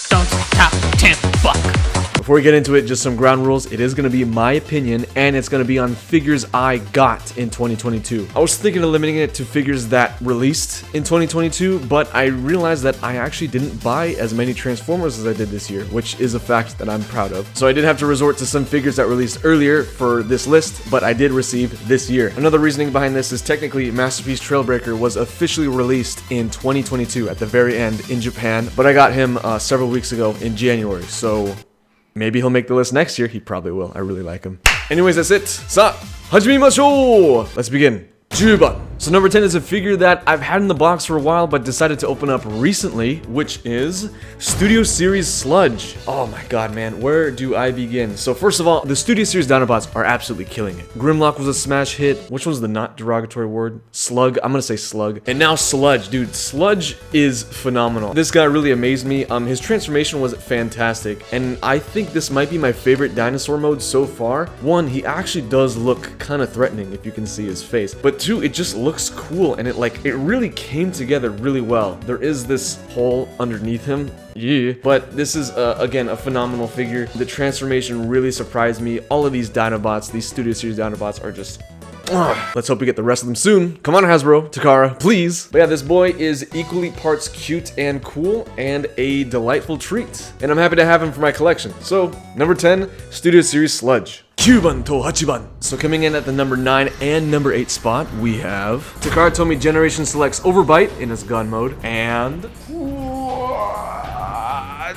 Don't top 10 fuck. Before we get into it, just some ground rules. It is going to be my opinion, and it's going to be on figures I got in 2022. I was thinking of limiting it to figures that released in 2022, but I realized that I actually didn't buy as many Transformers as I did this year, which is a fact that I'm proud of. So I did have to resort to some figures that released earlier for this list, but I did receive this year. Another reasoning behind this is technically Masterpiece Trailbreaker was officially released in 2022 at the very end in Japan, but I got him several weeks ago in January, so maybe he'll make the list next year. He probably will. I really like him. Anyways, that's it. Sa, hajimimashou! Let's begin. 10番. So number 10 is a figure that I've had in the box for a while but decided to open up recently, which is Studio Series Sludge. Oh my god, man, where do I begin? So first of all, the Studio Series Dinobots are absolutely killing it. Grimlock was a smash hit. Which one's the not derogatory word? Slug? I'm gonna say Slug. And now Sludge, dude. Sludge is phenomenal. This guy really amazed me. His transformation was fantastic, and I think this might be my favorite dinosaur mode so far. One, he actually does look kind of threatening if you can see his face, but two, it just looks cool, and it really came together really well. There is this hole underneath him, yeah, but this is again a phenomenal figure. The transformation really surprised me. All of these Dinobots, these Studio Series Dinobots, are just let's hope we get the rest of them soon. Come on, Hasbro, Takara, please. But yeah, this boy is equally parts cute and cool and a delightful treat, and I'm happy to have him for my collection. So number 10, Studio Series Sludge. 9番と8番. So coming in at the number 9 and number 8 spot, we have Takara Tomy Generation Selects Overbite in his gun mode, and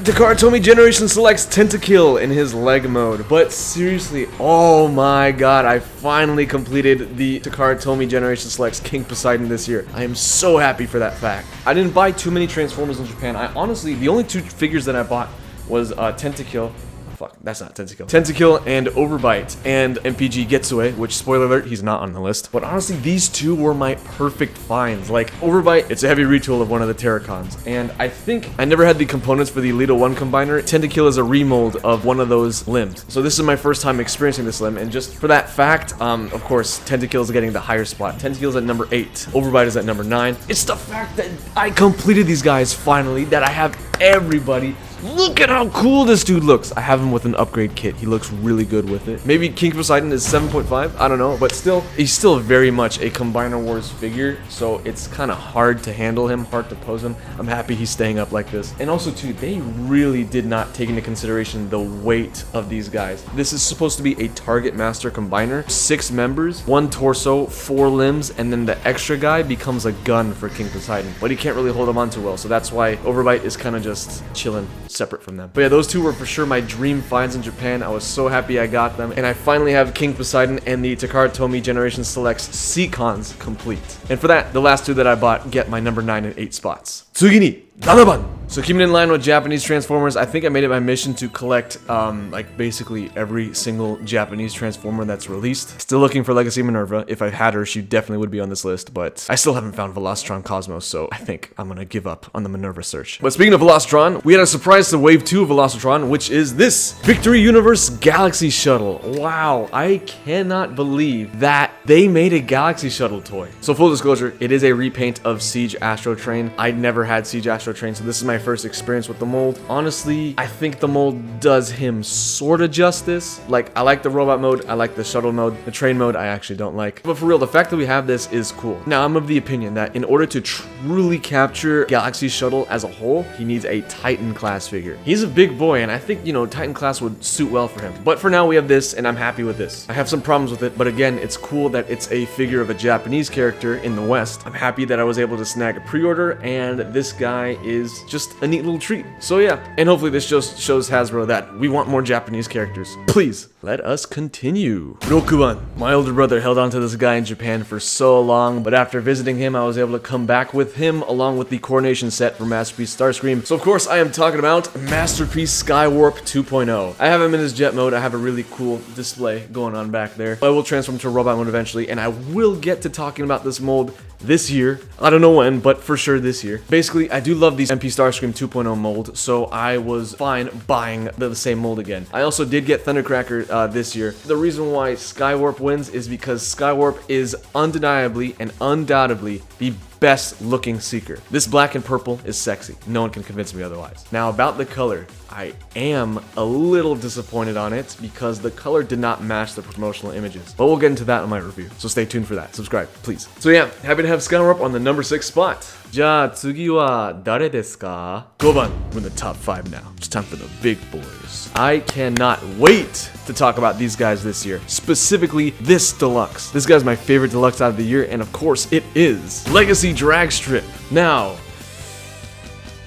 Takara Tomy Generation Selects Tentakill in his leg mode. But seriously, oh my god, I finally completed the Takara Tomy Generation Selects King Poseidon this year. I am so happy for that fact. I didn't buy too many Transformers in Japan. I honestly, the only two figures that I bought was Tentakill. Fuck, that's not Tentakill. Tentakill and Overbite and MPG Getsue, which, spoiler alert, he's not on the list. But honestly, these two were my perfect finds. Like, Overbite, it's a heavy retool of one of the Terracons. And I think I never had the components for the Elito 1 combiner. Tentakill is a remold of one of those limbs. So this is my first time experiencing this limb. And just for that fact, of course, Tentakill is getting the higher spot. Tentakill is at number 8. Overbite is at number 9. It's the fact that I completed these guys finally, that I have everybody. Look at how cool this dude looks. I have him with an upgrade kit. He looks really good with it. Maybe King Poseidon is 7.5. I don't know. But still, he's still very much a Combiner Wars figure. So it's kind of hard to handle him, hard to pose him. I'm happy he's staying up like this. And also, too, they really did not take into consideration the weight of these guys. This is supposed to be a Target Master Combiner. 6 members, 1 torso, 4 limbs, and then the extra guy becomes a gun for King Poseidon. But he can't really hold him on too well. So that's why Overbite is kind of just chilling separate from them. But yeah, those two were for sure my dream finds in Japan. I was so happy I got them, and I finally have King Poseidon and the Takara Tomy Generation Selects Seacons complete. And for that, the last two that I bought get my number 9 and 8 spots. 次に7番. So keeping in line with Japanese Transformers, I think I made it my mission to collect like basically every single Japanese Transformer that's released. Still looking for Legacy Minerva. If I had her, she definitely would be on this list, but I still haven't found Velocitron Cosmos, so I think I'm gonna give up on the Minerva search. But speaking of Velocitron, we had a surprise to Wave 2 of Velocitron, which is this Victory Universe Galaxy Shuttle. Wow, I cannot believe that they made a Galaxy Shuttle toy. So full disclosure, it is a repaint of Siege Astro Train. I'd never had Siege Astro Train, so this is my first experience with the mold. Honestly, I think the mold does him sort of justice. Like, I like the robot mode, I like the shuttle mode. The train mode, I actually don't like. But for real, the fact that we have this is cool. Now, I'm of the opinion that in order to truly capture Galaxy Shuttle as a whole, he needs a Titan class figure. He's a big boy, and I think, you know, Titan class would suit well for him. But for now, we have this, and I'm happy with this. I have some problems with it, but again, it's cool that it's a figure of a Japanese character in the West. I'm happy that I was able to snag a pre-order, and this guy is just a neat little treat. So yeah, and hopefully this just shows Hasbro that we want more Japanese characters. Please, let us continue. 6番. My older brother held on to this guy in Japan for so long, but after visiting him, I was able to come back with him along with the Coronation set for Masterpiece Starscream. So of course, I am talking about Masterpiece Skywarp 2.0. I have him in his jet mode. I have a really cool display going on back there. I will transform to a robot mode eventually, and I will get to talking about this mold this year. I don't know when, but for sure this year. Basically, I do love these MP Starscream 2.0 mold, so I was fine buying the same mold again. I also did get Thundercracker this year. The reason why Skywarp wins is because Skywarp is undeniably and undoubtedly the best looking Seeker. This black and purple is sexy. No one can convince me otherwise. Now about the color, I am a little disappointed on it because the color did not match the promotional images. But we'll get into that in my review, so stay tuned for that. Subscribe, please. So yeah, happy to have Skywarp on the number 6 spot. じゃあ次は誰ですか? 5番, we're in the top 5 now. It's time for the big boys. I cannot wait to talk about these guys this year. Specifically, this deluxe. This guy's my favorite deluxe out of the year, and of course it is Legacy Drag Strip. Now,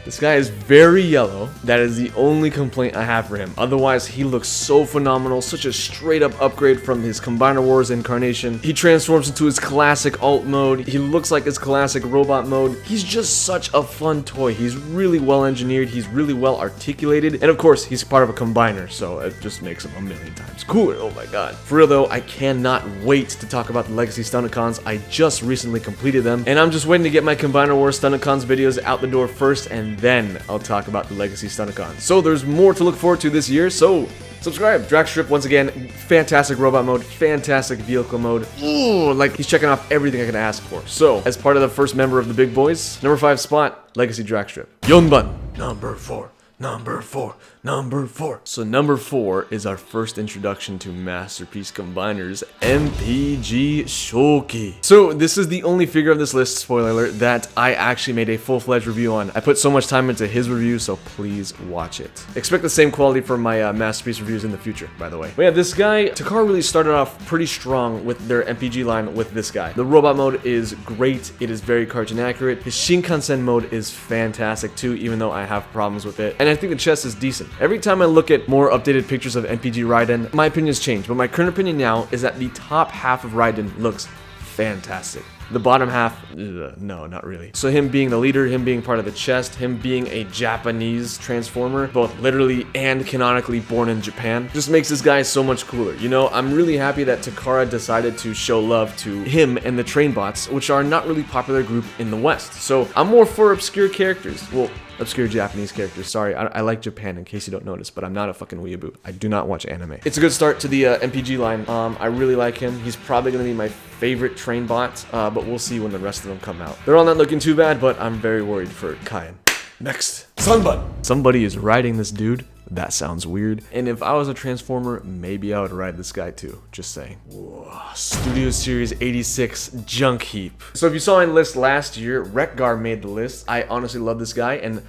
this guy is very yellow. That is the only complaint I have for him. Otherwise, he looks so phenomenal. Such a straight up upgrade from his Combiner Wars incarnation. He transforms into his classic alt mode. He looks like his classic robot mode. He's just such a fun toy. He's really well engineered. He's really well articulated. And of course, he's part of a combiner, so it just makes him a million times cooler. Oh my god. For real though, I cannot wait to talk about the Legacy Stunticons. I just recently completed them, and I'm just waiting to get my Combiner Wars Stunticons videos out the door first, and then I'll talk about the Legacy Stunticons. So there's more to look forward to this year, so subscribe. Drag Strip, once again, fantastic robot mode, fantastic vehicle mode. Ooh, like he's checking off everything I can ask for. So, as part of the first member of the big boys, number 5 spot, Legacy Drag Strip. 4番, number 4. Number 4. So number 4 is our first introduction to Masterpiece Combiners, MPG Shoki. So this is the only figure of this list, spoiler alert, that I actually made a full-fledged review on. I put so much time into his review, so please watch it. Expect the same quality from my Masterpiece reviews in the future, by the way. But yeah, this guy, Takara really started off pretty strong with their MPG line with this guy. The robot mode is great. It is very cartoon accurate. His Shinkansen mode is fantastic too, even though I have problems with it. And I think the chest is decent. Every time I look at more updated pictures of MPG Raiden, my opinions change, but my current opinion now is that the top half of Raiden looks fantastic. The bottom half, no, not really. So him being the leader, him being part of the chest, him being a Japanese Transformer, both literally and canonically born in Japan, just makes this guy so much cooler. You know, I'm really happy that Takara decided to show love to him and the Trainbots, which are not really popular group in the West. So I'm more for obscure characters. Well, obscure Japanese characters. Sorry, I like Japan in case you don't notice, but I'm not a fucking weeaboo. I do not watch anime. It's a good start to the MPG line. I really like him. He's probably going to be my favorite Trainbot, but we'll see when the rest of them come out. They're all not looking too bad, but I'm very worried for Kaien. Next, Sunbun. Somebody is riding this dude. That sounds weird. And if I was a Transformer, maybe I would ride this guy too. Just saying. Whoa. Studio Series 86 Junk Heap. So if you saw my list last year, Wreck-Gar made the list. I honestly love this guy, and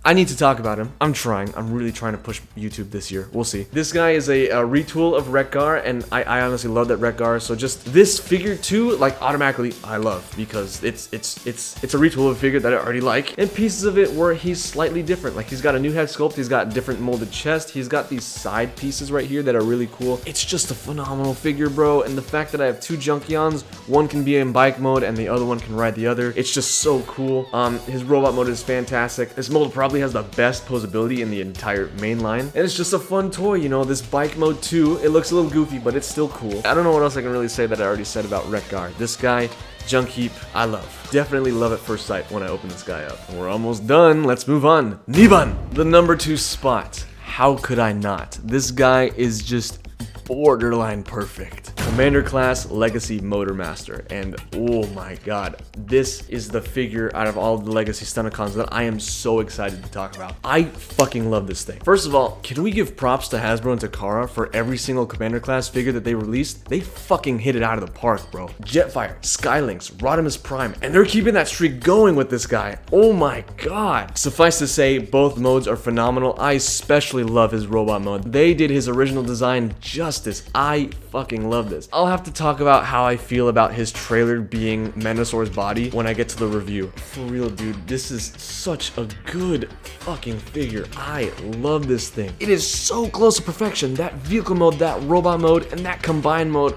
I need to talk about him. I'm trying. I'm really trying to push YouTube this year. We'll see. This guy is a retool of Wreck-Gar, and I honestly love that Wreck-Gar. So just this figure too, like automatically I love, because it's a retool of a figure that I already like, and pieces of it where he's slightly different. Like he's got a new head sculpt, he's got different molded chest, he's got these side pieces right here that are really cool. It's just a phenomenal figure, bro. And the fact that I have 2 Junkions, one can be in bike mode and the other one can ride the other. It's just so cool. His robot mode is fantastic. This mold probably has the best posability in the entire main line, and it's just a fun toy. You know, this bike mode too, it looks a little goofy, but it's still cool. I don't know what else I can really say that I already said about Wreck-Gar. This guy, Junk Heap, I love. Definitely love at first sight when I open this guy up. We're almost done. Let's move on. Niban, the number 2 spot. How could I not? This guy is just borderline perfect. Commander Class Legacy Motormaster, and oh my god, this is the figure out of all the Legacy Stunticons that I am so excited to talk about. I fucking love this thing. First of all, can we give props to Hasbro and Takara for every single Commander Class figure that they released? They fucking hit it out of the park, bro. Jetfire, Skylynx, Rodimus Prime, and they're keeping that streak going with this guy. Oh my god. Suffice to say, both modes are phenomenal. I especially love his robot mode. They did his original design justice. I fucking love this. I'll have to talk about how I feel about his trailer being Mendosaur's body when I get to the review. For real, dude, this is such a good fucking figure. I love this thing. It is so close to perfection. That vehicle mode, that robot mode, and that combined mode.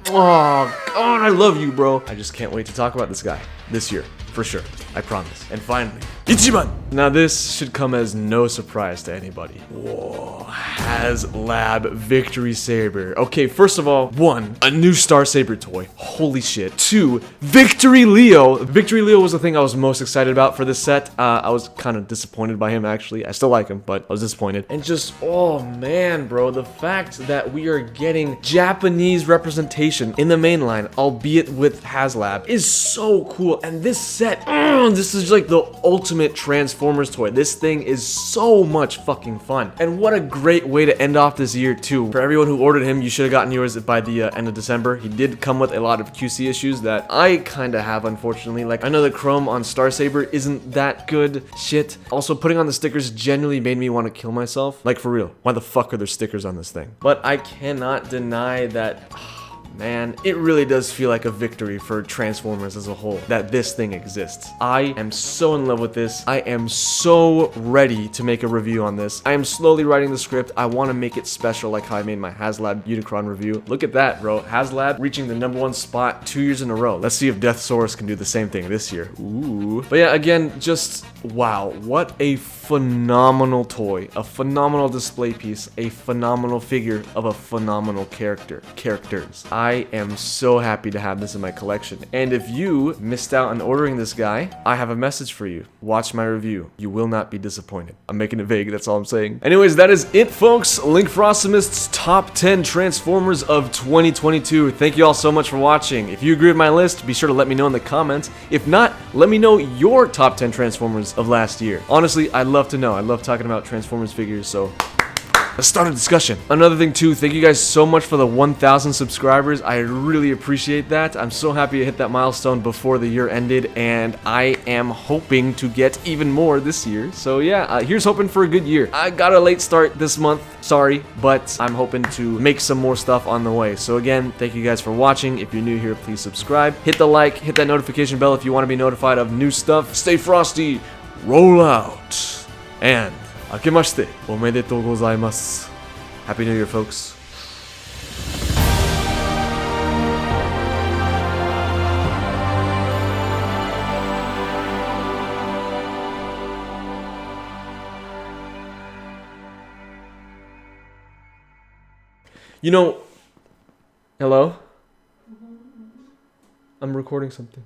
Oh, God, I love you, bro. I just can't wait to talk about this guy this year, for sure. I promise. And finally, Ichiban! Now this should come as no surprise to anybody. Whoa, HasLab Victory Saber. Okay, first of all, 1, a new Star Saber toy. Holy shit. 2, Victory Leo. Victory Leo was the thing I was most excited about for this set. I was kind of disappointed by him, actually. I still like him, but I was disappointed. And just, oh man, bro, the fact that we are getting Japanese representation in the main line, albeit with HasLab, is so cool. And this set, this is like the ultimate Transformers toy. This thing is so much fucking fun. And what a great way to end off this year too. For everyone who ordered him, you should have gotten yours by the end of December. He did come with a lot of QC issues that I kind of have, unfortunately. Like, I know the chrome on Star Saber isn't that good. Shit. Also, putting on the stickers genuinely made me want to kill myself. Like, for real. Why the fuck are there stickers on this thing? But I cannot deny that... Man, it really does feel like a victory for Transformers as a whole that this thing exists. I am so in love with this. I am so ready to make a review on this. I am slowly writing the script. I want to make it special like how I made my HasLab Unicron review. Look at that, bro. HasLab reaching the #1 spot 2 years in a row. Let's see if Deathsaurus can do the same thing this year. Ooh. But yeah, again, just wow. What a phenomenal toy. A phenomenal display piece. A phenomenal figure of a phenomenal characters. I am so happy to have this in my collection. And if you missed out on ordering this guy, I have a message for you. Watch my review. You will not be disappointed. I'm making it vague, that's all I'm saying. Anyways, that is it, folks. LinkFrostimus' top 10 Transformers of 2022. Thank you all so much for watching. If you agree with my list, be sure to let me know in the comments. If not, let me know your top 10 Transformers of last year. Honestly, I'd love to know. I love talking about Transformers figures, so... let's start a discussion. Another thing too, thank you guys so much for the 1,000 subscribers. I really appreciate that. I'm so happy to hit that milestone before the year ended, and I am hoping to get even more this year. So yeah, here's hoping for a good year. I got a late start this month, sorry, but I'm hoping to make some more stuff on the way. So again, thank you guys for watching. If you're new here, please subscribe. Hit the like, hit that notification bell if you want to be notified of new stuff. Stay frosty, roll out, and 明けましておめでとうございます。Happy New Year, folks. You know, hello? I'm recording something.